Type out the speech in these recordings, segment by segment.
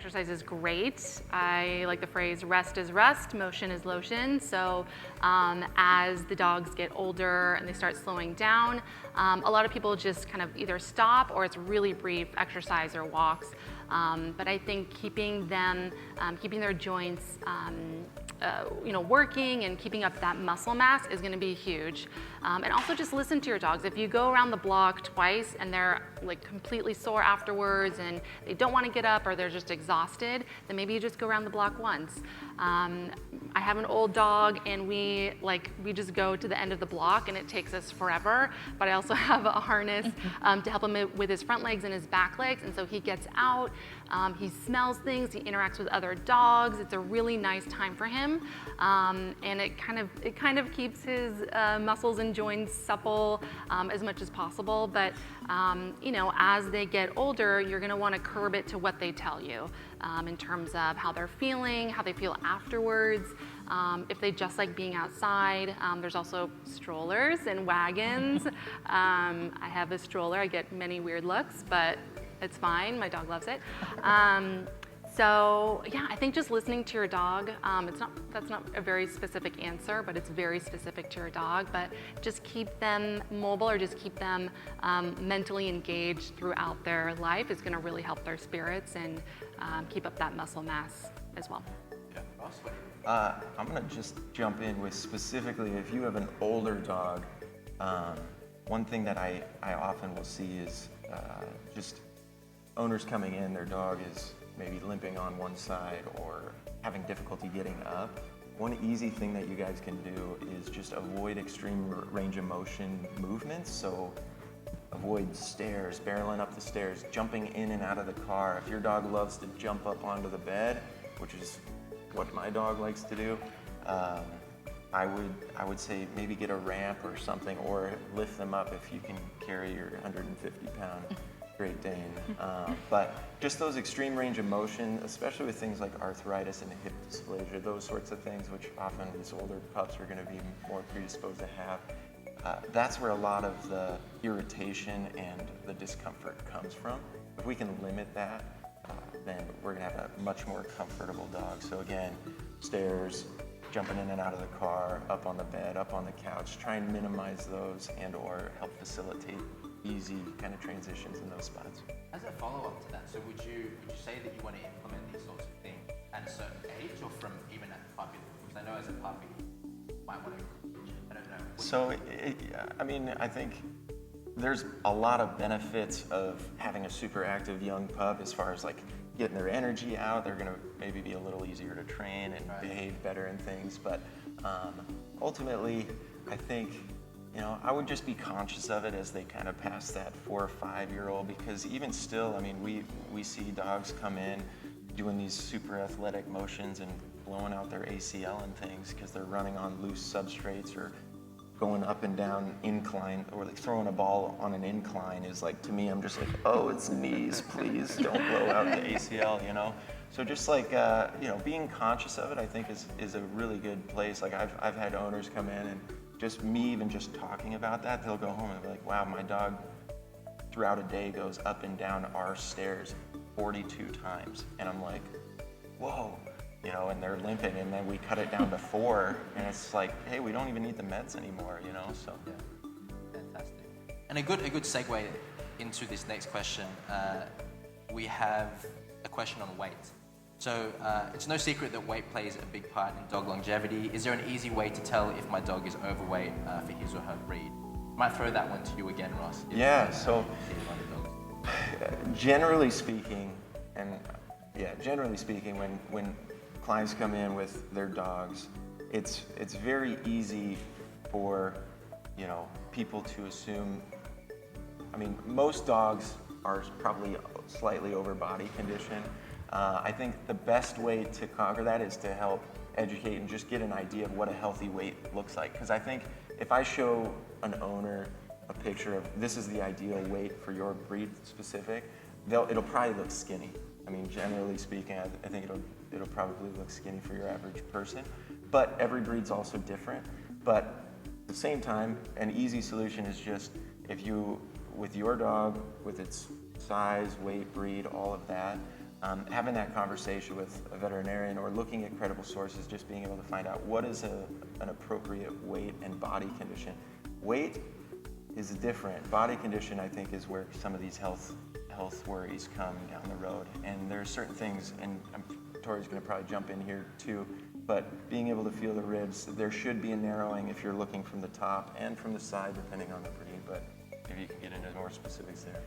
exercise is great. I like the phrase rest is rest, motion is lotion. So as the dogs get older and they start slowing down, a lot of people just kind of either stop or it's really brief exercise or walks. But I think keeping their joints working and keeping up that muscle mass is going to be huge. And also just listen to your dogs. If you go around the block twice and they're like completely sore afterwards and they don't want to get up or they're just exhausted, then maybe you just go around the block once. I have an old dog and we just go to the end of the block and it takes us forever, but I also have a harness to help him with his front legs and his back legs, and so he gets out, he smells things, he interacts with other dogs. It's a really nice time for him, and it kind of keeps his muscles and joints supple as much as possible. But as they get older, you're going to want to curb it to what they tell you in terms of how they're feeling, how they feel afterwards. If they just like being outside, there's also strollers and wagons. I have a stroller. I get many weird looks, but it's fine. My dog loves it. So yeah, I think just listening to your dog, that's not a very specific answer, but it's very specific to your dog. But just keep them mobile or just keep them mentally engaged throughout their life is going to really help their spirits and keep up that muscle mass as well. Yeah, awesome. I'm going to just jump in with specifically if you have an older dog, one thing that I often will see is just owners coming in, their dog is maybe limping on one side or having difficulty getting up. One easy thing that you guys can do is just avoid extreme range of motion movements. So avoid stairs, barreling up the stairs, jumping in and out of the car. If your dog loves to jump up onto the bed, which is what my dog likes to do, I would say maybe get a ramp or something, or lift them up if you can carry your 150-pound Great Dane. But just those extreme range of motion, especially with things like arthritis and hip dysplasia, those sorts of things, which often these older pups are going to be more predisposed to have, that's where a lot of the irritation and the discomfort comes from. If we can limit that, then we're going to have a much more comfortable dog. So again, stairs, jumping in and out of the car, up on the bed, up on the couch, try and minimize those and or help facilitate easy kind of transitions in those spots. As a follow-up to that, so would you say that you want to implement these sorts of things at a certain age or from even at puppy? Because I know as a puppy, you might want to, I don't know. So, I think there's a lot of benefits of having a super active young pup as far as like getting their energy out. They're going to maybe be a little easier to train and behave better and things. But ultimately, I think, I would just be conscious of it as they kind of pass that 4 or 5-year-old, because even still, we see dogs come in doing these super athletic motions and blowing out their ACL and things because they're running on loose substrates or going up and down incline, or like throwing a ball on an incline is like, to me, I'm just like, oh, it's knees, please don't blow out the ACL, So just like, being conscious of it, I think is a really good place. Like I've had owners come in and just me even just talking about that, they'll go home and be like, wow, my dog throughout a day goes up and down our stairs 42 times. And I'm like, whoa, and they're limping, and then we cut it down to 4, and it's like, hey, we don't even need the meds anymore, so. Yeah, fantastic. And a good segue into this next question, we have a question on weight. So it's no secret that weight plays a big part in dog longevity. Is there an easy way to tell if my dog is overweight for his or her breed? Might throw that one to you again, Ross. So generally speaking, when clients come in with their dogs, it's very easy for people to assume. Most dogs are probably slightly over body condition. I think the best way to conquer that is to help educate and just get an idea of what a healthy weight looks like. Because I think if I show an owner a picture of this is the ideal weight for your breed specific, it'll probably look skinny. Generally speaking, I think it'll probably look skinny for your average person. But every breed's also different. But at the same time, an easy solution is just if you, with your dog, with its size, weight, breed, all of that, having that conversation with a veterinarian or looking at credible sources, just being able to find out what is an appropriate weight and body condition. Weight is different. Body condition, I think, is where some of these health worries come down the road. And there are certain things, and Tori's going to probably jump in here too, but being able to feel the ribs, there should be a narrowing if you're looking from the top and from the side, depending on the breed, but maybe you can get into more specifics there.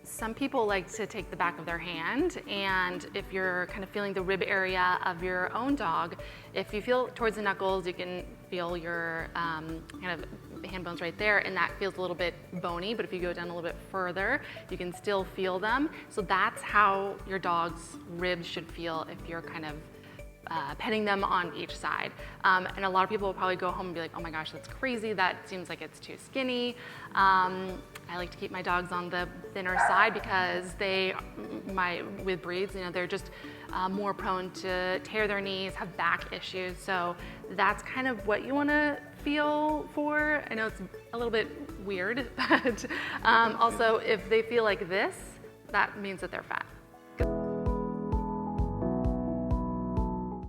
Some people like to take the back of their hand, and if you're kind of feeling the rib area of your own dog, if you feel towards the knuckles, you can feel your kind of hand bones right there, and that feels a little bit bony, but if you go down a little bit further, you can still feel them. So that's how your dog's ribs should feel if you're kind of petting them on each side. And a lot of people will probably go home and be like, oh my gosh, that's crazy. That seems like it's too skinny. I like to keep my dogs on the thinner side because with breeds, they're just more prone to tear their knees, have back issues. So that's kind of what you want to feel for. I know it's a little bit weird, but also if they feel like this, that means that they're fat.